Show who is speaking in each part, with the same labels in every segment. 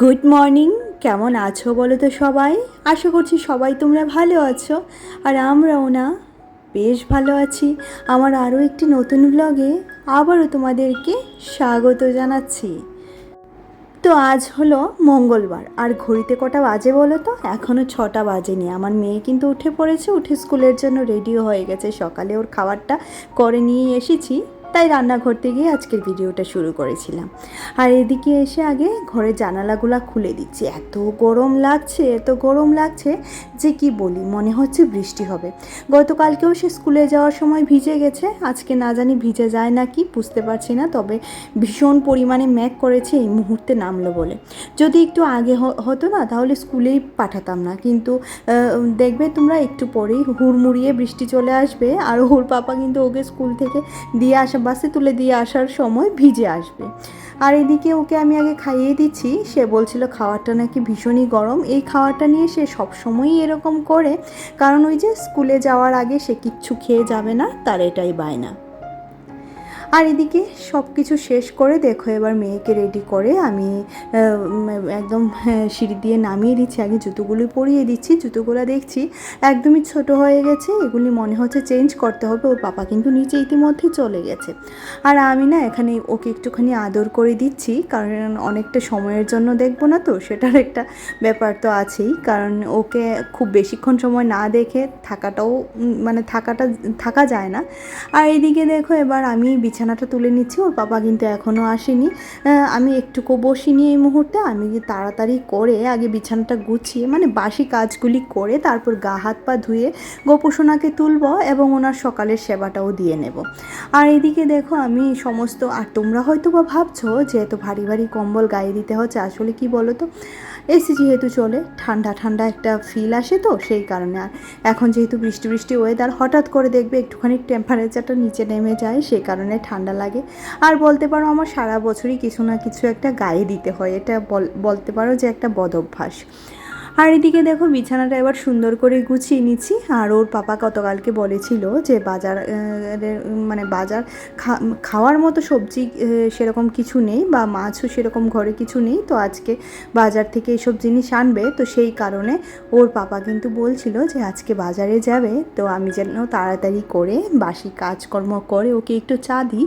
Speaker 1: Good morning. কেমন আছো বলো তো সবাই? আশা করছি সবাই তোমরা ভালো আছো, আর আমরাও না বেশ ভালো আছি। আমার আরও একটি নতুন ব্লগে আবারও তোমাদেরকে স্বাগত জানাচ্ছি। তো আজ হলো মঙ্গলবার, আর ঘড়িতে কটা বাজে বলো তো? এখনও 6টা বাজেনি। আমার মেয়ে কিন্তু উঠে পড়েছে, উঠে স্কুলের জন্য রেডিও হয়ে গেছে। সকালে ওর খাবারটা করে নিয়ে এসেছি, তাই রান্নাঘর থেকে আজকের ভিডিওটা শুরু করেছিলাম। আর এদিকে এসে আগে ঘরের জানালাগুলো খুলে দিচ্ছি। এত গরম লাগছে, এত গরম লাগছে যে কি বলি, মনে হচ্ছে বৃষ্টি হবে। গতকালকেও সে স্কুলে যাওয়ার সময় ভিজে গেছে, আজকে না জানি ভিজে যায় নাকি বুঝতে পারছি না। তবে ভীষণ পরিমাণে মেঘ করেছে এই মুহূর্তে নামলো বলে। যদি একটু আগে হতো না তাহলে স্কুলেই পাঠাতাম না, কিন্তু দেখবে তোমরা একটু পরেই হুড়মুড়িয়ে বৃষ্টি চলে আসবে, আর ওর পাপা কিন্তু ওকে স্কুল থেকে দিয়ে আসা, বাসে তুলে দিয়ে আসার সময় ভিজে আসবে। আর এদিকে ওকে আমি আগে খাইয়ে দিচ্ছি। সে বলছিল খাওয়াটা নাকি ভীষণই গরম। এই খাওয়াটা নিয়ে সে সবসময়ই এরকম করে, কারণ ওই যে স্কুলে যাওয়ার আগে সে কিচ্ছু খেয়ে যাবে না, তার এটাই বায়না। আর এদিকে সব কিছু শেষ করে দেখো এবার মেয়েকে রেডি করে আমি একদম সিঁড়ি দিয়ে নামিয়ে দিচ্ছি। আগে জুতোগুলো পরিয়ে দিচ্ছি। জুতোগুলো দেখছি একদমই ছোট হয়ে গেছে, এগুলি মনে হচ্ছে চেঞ্জ করতে হবে। ওর পাপা কিন্তু নিচে ইতিমধ্যে চলে গেছে। আর আমি না এখানে ওকে একটুখানি আদর করে দিচ্ছি, কারণ অনেকটা সময়ের জন্য দেখবো না তো, সেটার একটা ব্যাপার তো আছেই। কারণ ওকে খুব বেশিক্ষণ সময় না দেখে থাকাটাও থাকা যায় না। আর এদিকে দেখো এবার আমি বিছানাটা তুলে নিচ্ছি। ওর বাবা কিন্তু এখনও আসেনি। আমি একটুকু বসিনি এই মুহূর্তে। আমি তাড়াতাড়ি করে আগে বিছানাটা গুছিয়ে, মানে বাসি কাজগুলি করে, তারপর গা হাত পা ধুয়ে গোপোষণাকে তুলব এবং ওনার সকালের সেবাটাও দিয়ে নেব। আর এদিকে দেখো আমি সমস্ত, আর তোমরা হয়তো বা ভাবছো যে এত ভারী ভারী কম্বল গায়ে দিতে হচ্ছে, আসলে কি বলো তো, এসি যেহেতু চলে, ঠান্ডা ঠান্ডা একটা ফিল আসে, তো সেই কারণে। আর এখন যেহেতু বৃষ্টি বৃষ্টি ওয়েদার, হঠাৎ করে দেখবে একটুখানি টেম্পারেচারটা নিচে নেমে যায়, সেই কারণে ঠান্ডা লাগে। আর বলতে পারো আমার সারা বছরই কিছু না কিছু একটা গায়ে দিতে হয়, এটা বলতে পারো যে একটা বদ অভ্যাস। আর এদিকে দেখো বিছানাটা এবার সুন্দর করে গুছিয়ে নিচ্ছি। আর ওর পাপা গতকালকে বলেছিল যে বাজার খাওয়ার মতো সবজি সেরকম কিছু নেই, বা মাছও সেরকম ঘরে কিছু নেই, তো আজকে বাজার থেকে এইসব জিনিস আনবে। তো সেই কারণে ওর পাপা কিন্তু বলছিল যে আজকে বাজারে যাবে, তো আমি যেন তাড়াতাড়ি করে বাসি কাজকর্ম করে ওকে একটু চা দিই,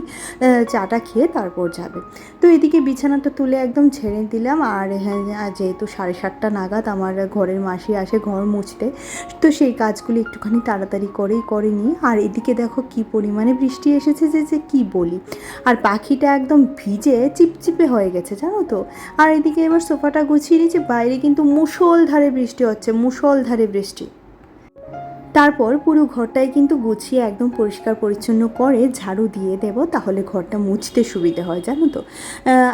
Speaker 1: চাটা খেয়ে তারপর যাবে। তো এদিকে বিছানাটা তুলে একদম ছেড়ে দিলাম। আর হ্যাঁ, যেহেতু 7:30 নাগাদ আমার ঘরের মাসি আসে ঘর মুছতে, তো সেই কাজগুলি একটুখানি তাড়াতাড়ি করেই করে নিই। আর এদিকে দেখো কি পরিমাণে বৃষ্টি এসেছে যে কি বলি, আর পাখিটা একদম ভিজে চিপচিপে হয়ে গেছে জানো তো। আর এদিকে এবার সোফাটা গুছিয়ে নিয়েছি, বাইরে কিন্তু মুষলধারে বৃষ্টি হচ্ছে, মুষলধারে বৃষ্টি। তারপর পুরো ঘরটাই কিন্তু গুছিয়ে একদম পরিষ্কার পরিচ্ছন্ন করে ঝাড়ু দিয়ে দেব, তাহলে ঘরটা মুছতে সুবিধে হয় জানো তো।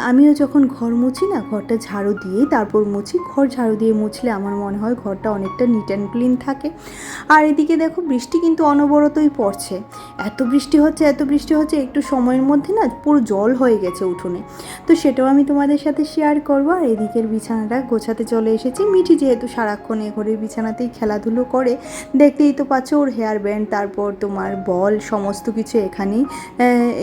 Speaker 1: আমিও যখন ঘর মুছি না, ঘরটা ঝাড়ু দিয়েই তারপর মুছি। ঘর ঝাড়ু দিয়ে মুছলে আমার মনে হয় ঘরটা অনেকটা নিট অ্যান্ড ক্লিন থাকে। আর এদিকে দেখো বৃষ্টি কিন্তু অনবরতই পড়ছে। এত বৃষ্টি হচ্ছে, এত বৃষ্টি হচ্ছে, একটু সময়ের মধ্যে না পুরো জল হয়ে গেছে উঠোনে। তো সেটাও আমি তোমাদের সাথে শেয়ার করবো। আর এদিকের বিছানাটা গোছাতে চলে এসেছি। মিঠি যেহেতু সারাক্ষণ এ ঘরের বিছানাতেই খেলাধুলো করে, দেখতেই তো পাচ্ছ ওর হেয়ার ব্যান্ড, তারপর তোমার বল, সমস্ত কিছু এখানেই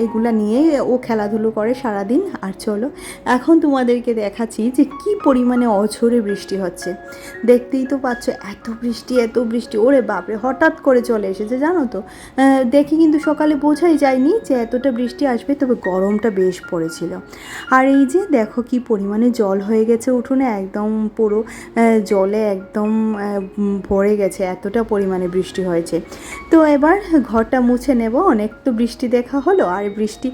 Speaker 1: এগুলা নিয়েই ও খেলাধুলো করে সারাদিন। আর চলো এখন তোমাদেরকে দেখাচ্ছি যে কি পরিমাণে অঝোরে বৃষ্টি হচ্ছে। দেখতেই তো পাচ্ছ এত বৃষ্টি, এত বৃষ্টি, ওরে বাপরে, হঠাৎ করে চলে এসেছে জানো তো। দেখে কিন্তু সকালে বোঝাই যায়নি যে এতটা বৃষ্টি আসবে, তবে গরমটা বেশ পড়েছিল। আর এই যে দেখো কি পরিমাণে জল হয়ে গেছে উঠোনে, একদম পুরো জলে একদম ভরে গেছে, এতটা পরিমাণে বৃষ্টি হয়েছে। তো এবার ঘরটা মুছে নেব। অনেক তো বৃষ্টি দেখা হলো। আর বৃষ্টি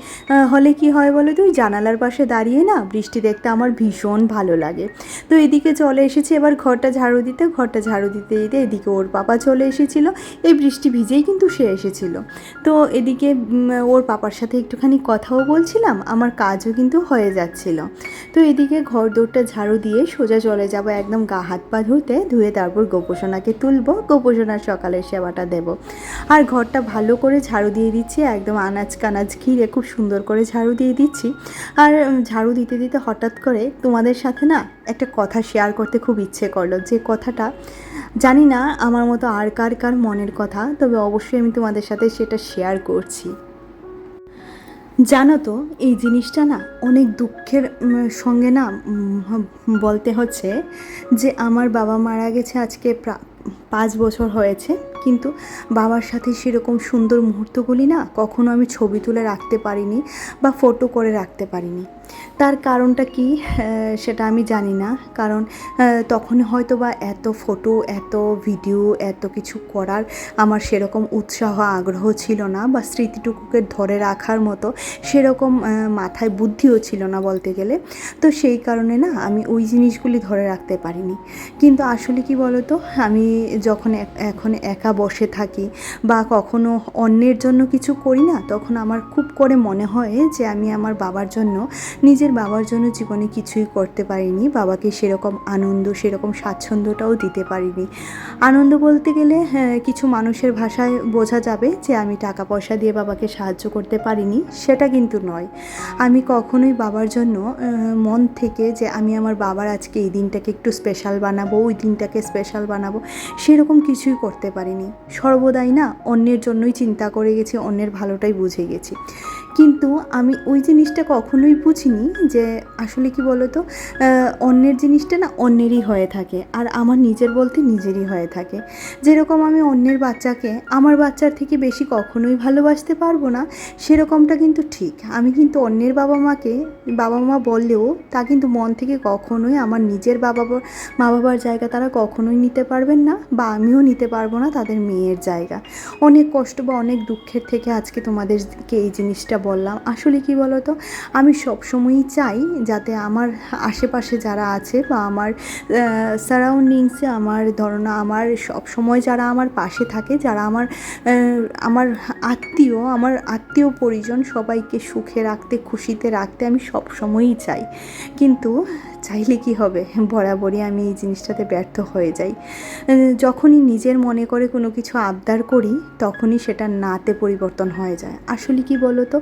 Speaker 1: হলে কি হয় বলো তো, জানালার পাশে দাঁড়িয়ে না বৃষ্টি দেখতে আমার ভীষণ ভালো লাগে। তো এদিকে চলে এসেছি এবার ঘরটা ঝাড়ু দিতে। ঘরটা ঝাড়ু দিতে দিতে এদিকে ওর পাপা চলে এসেছিলো। এই বৃষ্টি ভিজেই কিন্তু সে এসেছিলো। তো এদিকে ওর পাপার সাথে একটুখানি কথাও বলছিলাম, আমার কাজও কিন্তু হয়ে যাচ্ছিল। তো এদিকে ঘর দৌড়টা ঝাড়ু দিয়ে সোজা চলে যাব একদম গা হাত পা ধুয়ে তারপর গোপোষণাকে তুলব, গোপোষণার সকালের সেবাটা দেব। আর ঘরটা ভালো করে ঝাড়ু দিয়ে দিচ্ছি, একদম আনাজ কানাজ ঘিরে খুব সুন্দর করে ঝাড়ু দিয়ে দিচ্ছি। আর ঝাড়ু দিতে দিতে হঠাৎ করে তোমাদের সাথে না একটা কথা শেয়ার করতে খুব ইচ্ছে করলো, যে কথাটা জানি না আমার মতো আর কার কার মনের কথা, তবে অবশ্যই আমি তোমাদের সাথে সেটা শেয়ার করছি। জানো তো, এই জিনিসটা না অনেক দুঃখের সঙ্গে না বলতে হচ্ছে যে আমার বাবা মারা গেছে আজকে 5 বছর হয়েছে, কিন্তু বাবার সাথে সেরকম সুন্দর মুহূর্তগুলি না কখনো আমি ছবি তুলে রাখতে পারিনি বা ফটো করে রাখতে পারিনি। তার কারণটা কি সেটা আমি জানি না, কারণ তখন হয়তো বা এত ফটো, এত ভিডিও, এত কিছু করার আমার সেরকম উৎসাহ আগ্রহ ছিল না, বা স্মৃতিটুকুকে ধরে রাখার মতো সেরকম মাথায় বুদ্ধিও ছিল না বলতে গেলে। তো সেই কারণে না আমি ওই জিনিসগুলি ধরে রাখতে পারিনি। কিন্তু আসলে কি বলো তো, আমি যখন এখন একা বসে থাকি বা কখনো অন্যের জন্য কিছু করি না, তখন আমার খুব করে মনে হয় যে আমি আমার বাবার জন্য, নিজের বাবার জন্য জীবনে কিছুই করতে পারিনি, বাবাকে সেরকম আনন্দ, সেরকম স্বাচ্ছন্দ্যটাও দিতে পারিনি। আনন্দ বলতে গেলে কিছু মানুষের ভাষায় বোঝা যাবে যে আমি টাকা পয়সা দিয়ে বাবাকে সাহায্য করতে পারিনি, সেটা কিন্তু নয়। আমি কখনোই বাবার জন্য মন থেকে যে আমি আমার বাবার আজকে এই দিনটাকে একটু স্পেশাল বানাবো, ওই দিনটাকে স্পেশাল বানাবো, সেরকম কিছুই করতে পারিনি। সর্বদাই না অন্যের জন্যই চিন্তা করে গেছি, অন্যের ভালোটাই বুঝে গেছি। কিন্তু আমি ওই জিনিসটা কখনোই বুঝিনি যে আসলে কি বলো তো, অন্যের জিনিসটা না অন্যেরই হয়ে থাকে, আর আমার নিজের বলতে নিজেরই হয়ে থাকে। যেরকম আমি অন্যের বাচ্চাকে আমার বাচ্চার থেকে বেশি কখনোই ভালোবাসতে পারবো না, সেরকমটা কিন্তু ঠিক। আমি কিন্তু অন্যের বাবা মাকে বাবা মা বললেও তা কিন্তু মন থেকে কখনোই আমার নিজের মা বাবার জায়গা তারা কখনোই নিতে পারবেন না, বা আমিও নিতে পারবো না তাদের মেয়ের জায়গা। অনেক কষ্ট বা অনেক দুঃখের থেকে আজকে তোমাদেরকে এই জিনিসটা বললাম। আসলে কি বলো তো, আমি সবসময়ই চাই যাতে আমার আশেপাশে যারা আছে বা আমার সারাউন্ডিংসে, আমার ধরো না, আমার সবসময় যারা আমার পাশে থাকে, যারা আমার আত্মীয় পরিজন, সবাইকে সুখে রাখতে, খুশিতে রাখতে আমি সবসময়ই চাই। কিন্তু চাইলে কি হবে, বরাবরই আমি এই জিনিসটাতে ব্যর্থ হয়ে যাই। যখনই নিজের মনে করে কোনো কিছু আবদার করি, তখনই সেটা নাতে পরিবর্তন হয়ে যায়। আসলে কি বলো তো,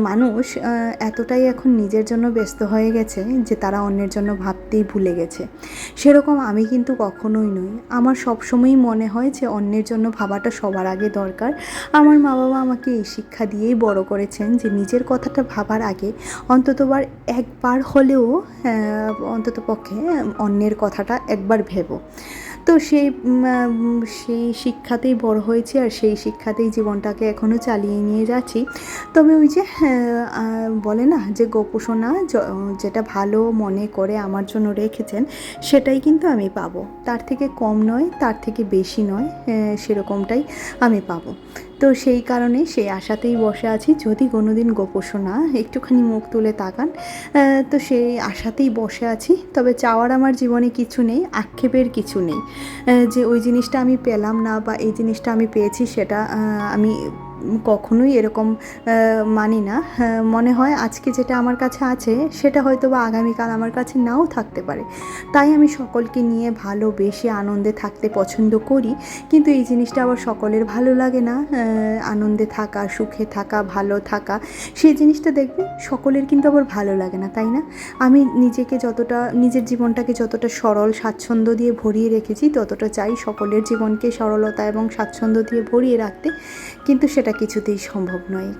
Speaker 1: মানুষ এতটাই এখন নিজের জন্য ব্যস্ত হয়ে গেছে যে তারা অন্যের জন্য ভাবতেই ভুলে গেছে। সেরকম আমি কিন্তু কখনোই নই। আমার সবসময়ই মনে হয় যে অন্যের জন্য ভাবাটা সবার আগে দরকার। আমার মা বাবা আমাকে এই শিক্ষা দিয়েই বড় করেছেন যে নিজের কথাটা ভাবার আগে অন্ততবার একবার হলেও অন্ততপক্ষে অন্যের কথাটা একবার ভেবো। তো সেই শিক্ষাতেই বড় হয়েছি, আর সেই শিক্ষাতেই জীবনটাকে এখনও চালিয়ে নিয়ে যাচ্ছি। তবে ওই যে বলে না যে গোপোষণা যেটা ভালো মনে করে আমার জন্য রেখেছেন, সেটাই কিন্তু আমি পাবো। তার থেকে কম নয়, তার থেকে বেশি নয়, সেরকমটাই আমি পাবো। তো সেই কারণে সেই আশাতেই বসে আছি, যদি কোনো দিন গোপোষণা একটুখানি মুখ তুলে তাকান, তো সেই আশাতেই বসে আছি। তবে চাওয়ার আমার জীবনে কিছু নেই, আক্ষেপের কিছু নেই যে ওই জিনিসটা আমি পেলাম না বা এই জিনিসটা আমি পেয়েছি, সেটা আমি কখনোই এরকম মানি না। মনে হয় আজকে যেটা আমার কাছে আছে সেটা হয়তো বা আগামীকাল আমার কাছে নাও থাকতে পারে। তাই আমি সকলকে নিয়ে ভালোবেসে আনন্দে থাকতে পছন্দ করি, কিন্তু এই জিনিসটা আবার সকলের ভালো লাগে না। আনন্দে থাকা, সুখে থাকা, ভালো থাকা, সেই জিনিসটা দেখবে সকলের কিন্তু আবার ভালো লাগে না, তাই না? আমি নিজের জীবনটাকে যতটা সরল স্বাচ্ছন্দ্য দিয়ে ভরিয়ে রেখেছি, ততটা চাই সকলের জীবনকে সরলতা এবং স্বাচ্ছন্দ্য দিয়ে ভরিয়ে রাখতে, কিন্তু সেটা কিছুতেই সম্ভব নয়।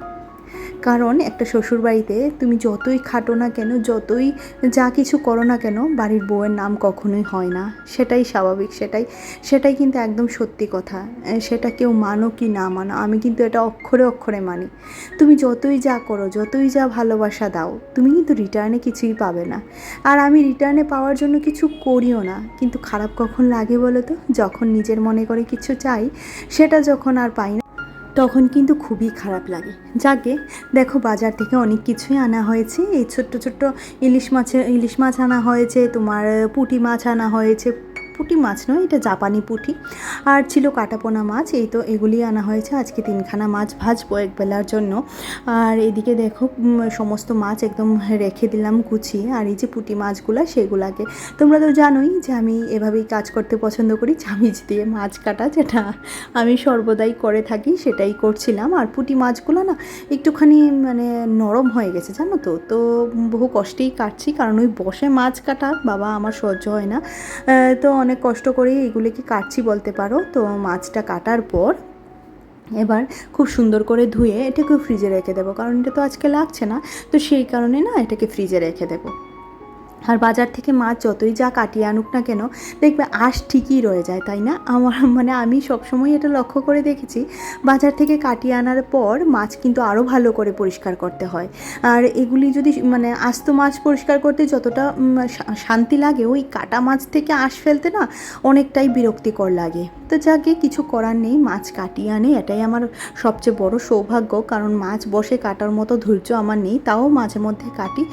Speaker 1: কারণ একটা শ্বশুরবাড়িতে তুমি যতই খাটো না কেন, যতই যা কিছু করো না কেন, বাড়ির বউয়ের নাম কখনোই হয় না। সেটাই স্বাভাবিক, সেটাই কিন্তু একদম সত্যি কথা। সেটা কেউ মানো কি না মানো, আমি কিন্তু এটা অক্ষরে অক্ষরে মানি। তুমি যতই যা করো, যতই যা ভালোবাসা দাও, তুমি কিন্তু রিটার্নে কিছুই পাবে না। আর আমি রিটার্নে পাওয়ার জন্য কিছু করিও না। কিন্তু খারাপ কখন লাগে বলো তো, যখন নিজের মনে করে কিছু চাই, সেটা যখন আর পাই না, তখন কিন্তু খুবই খারাপ লাগে। যাকে দেখো, বাজার থেকে অনেক কিছুই আনা হয়েছে। এই ছোট্ট ছোট্ট ইলিশ মাছ আনা হয়েছে, তোমার পুঁটি মাছ আনা হয়েছে। পুঁটি মাছ নয়, এটা জাপানি পুঁটি। আর ছিল কাটাপোনা মাছ। এই তো এগুলি আনা হয়েছে। আজকে 3খানা মাছ ভাজবো একবেলার জন্য। আর এদিকে দেখো, সমস্ত মাছ একদম রেখে দিলাম গুছিয়ে। আর এই যে পুঁটি মাছগুলো, সেগুলাকে তোমরা তো জানোই যে আমি এভাবেই কাজ করতে পছন্দ করি, চামিচ দিয়ে মাছ কাটা, যেটা আমি সর্বদাই করে থাকি, সেটাই করছিলাম। আর পুঁটি মাছগুলো না একটুখানি মানে নরম হয়ে গেছে, জানো তো। তো বহু কষ্টেই কাটছি, কারণ ওই বসে মাছ কাটা বাবা আমার সহ্য হয় না। তো অনেক কষ্ট করে এগুলিকে কাটছি বলতে পারো। তো মাছটা কাটার পর এবার খুব সুন্দর করে ধুয়ে এটাকে ফ্রিজে রেখে দেবো, কারণ এটা তো আজকে লাগছে না, তো সেই কারণে না এটাকে ফ্রিজে রেখে দেবো। আর বাজার থেকে মাছ যতই যা কাটিয়ে আনুক না কেন, দেখবে আঁশ ঠিকই রয়ে যায়, তাই না? আমি সবসময় এটা লক্ষ্য করে দেখেছি, বাজার থেকে কাটিয়ে আনার পর মাছ কিন্তু আরও ভালো করে পরিষ্কার করতে হয়। আর এগুলি যদি আস্ত মাছ পরিষ্কার করতে যতটা শান্তি লাগে, ওই কাটা মাছ থেকে আঁশ ফেলতে না অনেকটাই বিরক্তিকর লাগে। তো যাকে কিছু করার নেই, মাছ কাটিয়ে আনে, এটাই আমার সবচেয়ে বড় সৌভাগ্য, কারণ মাছ বসে কাটার মতো ধৈর্য আমার নেই, তাও মাঝে মধ্যে কাটি।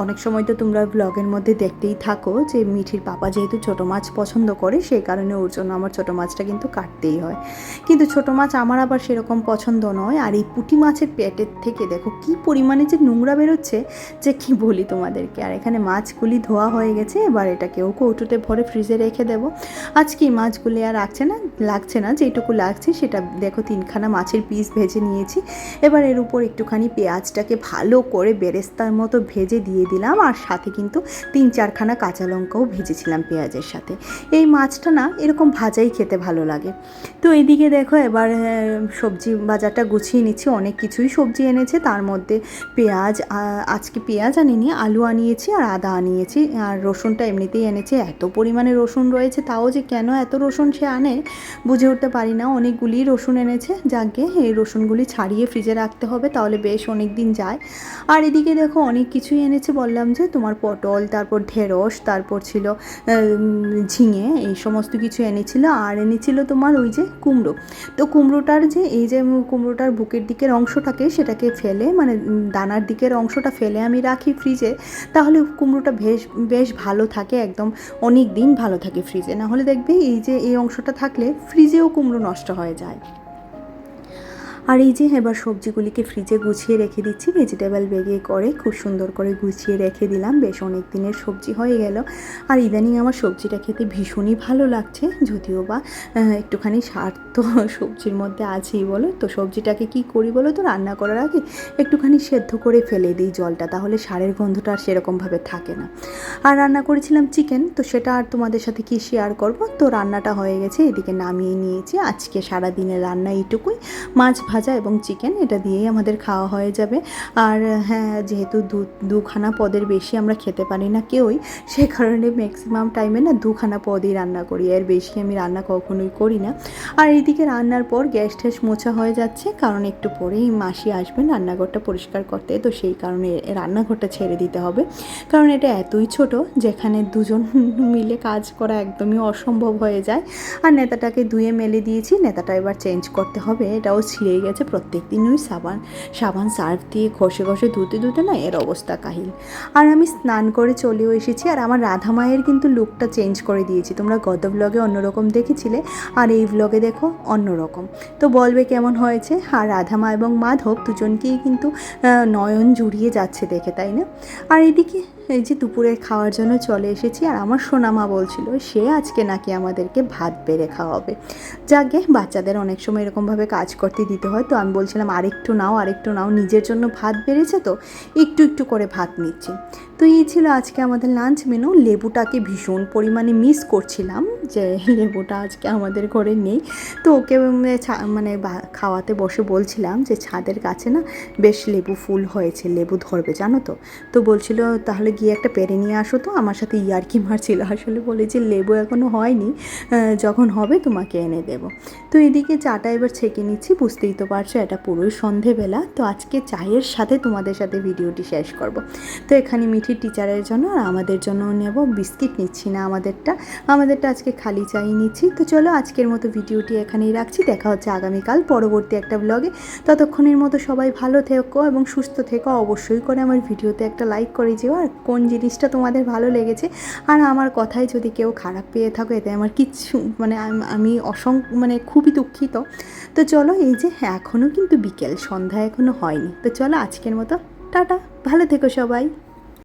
Speaker 1: অনেক সময় তো তোমরা ব্লগের মধ্যে দেখতেই থাকো যে মিঠির পাপা যেহেতু ছোটো মাছ পছন্দ করে, সেই কারণে ওর জন্য আমার ছোটো মাছটা কিন্তু কাটতেই হয়। কিন্তু ছোটো মাছ আমার আবার সেরকম পছন্দ নয়। আর এই পুঁটি মাছের পেটের থেকে দেখো কি পরিমাণে যে নোংরা বেরোচ্ছে, যে কি বলি তোমাদেরকে। আর এখানে মাছগুলি ধোয়া হয়ে গেছে, এবার এটাকেও কৌটোতে ভরে ফ্রিজে রেখে দেবো। আজকে এই মাছগুলি আর লাগছে না, যেটুকু লাগছে সেটা দেখো 3খানা মাছের পিস ভেজে নিয়েছি। এবার এর উপর একটুখানি পেঁয়াজটাকে ভালো করে বেরেস্তার মতো ভেজে দিয়ে দিলাম, আর সাথে কিন্তু 3-4খানা কাঁচা লঙ্কাও ভেজেছিলাম পেঁয়াজের সাথে। এই মাছটা না এরকম ভাজাই খেতে ভালো লাগে। তো এইদিকে দেখো এবার সবজি বাজারটা গুছিয়ে নিচ্ছি, অনেক কিছুই সবজি এনেছে, তার মধ্যে পেঁয়াজ, আজকে পেঁয়াজ আনিনি, আলু আনিয়েছি আর আদা আনিয়েছি, আর রসুনটা এমনিতেই এনেছে। এত পরিমাণে রসুন রয়েছে, তাও যে কেন এত রসুন সে আনে বুঝে উঠতে পারি না। অনেকগুলি রসুন এনেছে, যাকে এই রসুনগুলি ছাড়িয়ে ফ্রিজে রাখতে হবে, তাহলে বেশ অনেক দিন যায়। আর এদিকে দেখো অনেক কিছুই এনেছে, বললাম যে তোমার পটল, তারপর ঢেঁড়স, তারপর ছিল ঝিঙে, এই সমস্ত কিছু এনেছিল। আর এনেছিল তোমার ওই যে কুমড়ো। তো কুমড়োটার যে কুমড়োটার বুকের দিকের অংশটাকে সেটাকে ফেলে, দানার দিকের অংশটা ফেলে আমি রাখি ফ্রিজে, তাহলে কুমড়োটা বেশ ভালো থাকে, একদম অনেক দিন ভালো থাকে ফ্রিজে। না হলে দেখবে এই অংশটা থাকলে ফ্রিজেও কুমড়ো নষ্ট হয়ে যায়। আর এবার সবজিগুলিকে ফ্রিজে গুছিয়ে রেখে দিচ্ছি, ভেজিটেবল ব্যাগে করে খুব সুন্দর করে গুছিয়ে রেখে দিলাম। বেশ অনেক দিনের সবজি হয়ে গেল। আর ইদানিং আমার সবজিটা খেতে ভীষণই ভালো লাগছে, যদিও বা একটুখানি স্বার্থ সবজির মধ্যে আছেই বলো। তো সবজিটাকে কি করি বলো তো, রান্না করার আগে একটুখানি সেদ্ধ করে ফেলে দিই জলটা, তাহলে সারের গন্ধটা আর সেরকমভাবে থাকে না। আর রান্না করেছিলাম চিকেন, তো সেটা আর তোমাদের সাথে কি শেয়ার করব। তো রান্নাটা হয়ে গেছে, এদিকে নামিয়ে নিয়েছি। আজকে সারাদিনের রান্না এইটুকুই, মাছ ভাজা এবং চিকেন, এটা দিয়েই আমাদের খাওয়া হয়ে যাবে। আর হ্যাঁ, যেহেতু দুখানা পদের বেশি আমরা খেতে পারি না কেউই, সে কারণে ম্যাক্সিমাম টাইমে না 2খানা পদই রান্না করি, এর বেশি আমি রান্না কখনোই করি না। আর এইদিকে রান্নার পর গ্যাস ট্যাস মোছা হয়ে যাচ্ছে, কারণ একটু পরেই মাসি আসবেন রান্নাঘরটা পরিষ্কার করতে, তো সেই কারণে রান্নাঘরটা ছেড়ে দিতে হবে, কারণ এটা এতই ছোট যেখানে দুজন মিলে কাজ করা একদমই অসম্ভব হয়ে যায়। আর নেতাটাকে ধুয়ে মেলে দিয়েছি, নেতাটা এবার চেঞ্জ করতে হবে, এটাও ছিঁড়ে গেছে। প্রত্যেক দিন ওই সাবান সার্ফ দিয়ে ঘষে ধুতে না এর অবস্থা কাহিল। আর আমি স্নান করে চলেও এসেছি, আর আমার রাধা মায়ের কিন্তু লুকটা চেঞ্জ করে দিয়েছি। তোমরা গত ব্লগে অন্যরকম দেখেছিলে, আর এই ব্লগে দেখো অন্যরকম, তো বলবে কেমন হয়েছে। আর রাধা মা এবং মাধব দুজনকেই কিন্তু নয়ন জুড়িয়ে যাচ্ছে দেখে, তাই না? আর এদিকে এই যে দুপুরের খাওয়ার জন্য চলে এসেছি, আর আমার সোনামা বলছিল সে আজকে নাকি আমাদেরকে ভাত বেড়ে খাওয়াবে। যাকে বাচ্চাদের অনেক সময় এরকমভাবে কাজ করতে দিতে হয়, তো আমি বলছিলাম আরেকটু নাও, নিজের জন্য ভাত বেড়েছে তো একটু করে ভাত নিচ্ছি। তো এই ছিল আজকে আমাদের লাঞ্চ মেনু। লেবুটাকে ভীষণ পরিমাণে মিস করছিলাম, যে লেবুটা আজকে আমাদের ঘরে নেই। তো ওকে খাওয়াতে বসে বলছিলাম যে ছাদের কাছে না বেশ লেবু ফুল হয়েছে, লেবু ধরবে জানো তো। তো বলছিল তাহলে গিয়ে একটা পেরে নিয়ে আসো, তো আমার সাথে ইয়ার্কি মারছিল। আসলে বলেছি লেবু এখনও হয়নি, যখন হবে তোমাকে এনে দেবো। তো এদিকে চাটা এবার ছেঁকে নিচ্ছি, বুঝতেই তো পারছো এটা পুরোই সন্ধেবেলা। তো আজকে চায়ের সাথে তোমাদের সাথে ভিডিওটি শেষ করব। তো এখানে মিঠির টিচারের জন্য আর আমাদের জন্য নেব বিস্কিট, নিচ্ছি না আমাদেরটা আজকে খালি চাই নিচ্ছি। তো চলো আজকের মতো ভিডিওটি এখানেই রাখছি, দেখা হচ্ছে আগামীকাল পরবর্তী একটা ব্লগে। ততক্ষণের মতো সবাই ভালো থেকো এবং সুস্থ থেকো। অবশ্যই করে আমার ভিডিওতে একটা লাইক করে যেও, আর কোন জিনিসটা তোমাদের ভালো লেগেছে, আর আমার কথায় যদি কেউ খারাপ পেয়ে থাকো, এতে আমার কিচ্ছু আমি খুবই দুঃখিত। তো চলো এখনও কিন্তু বিকেল, সন্ধ্যা এখনও হয়নি। তো চলো আজকের মতো টাটা, ভালো থেকো সবাই।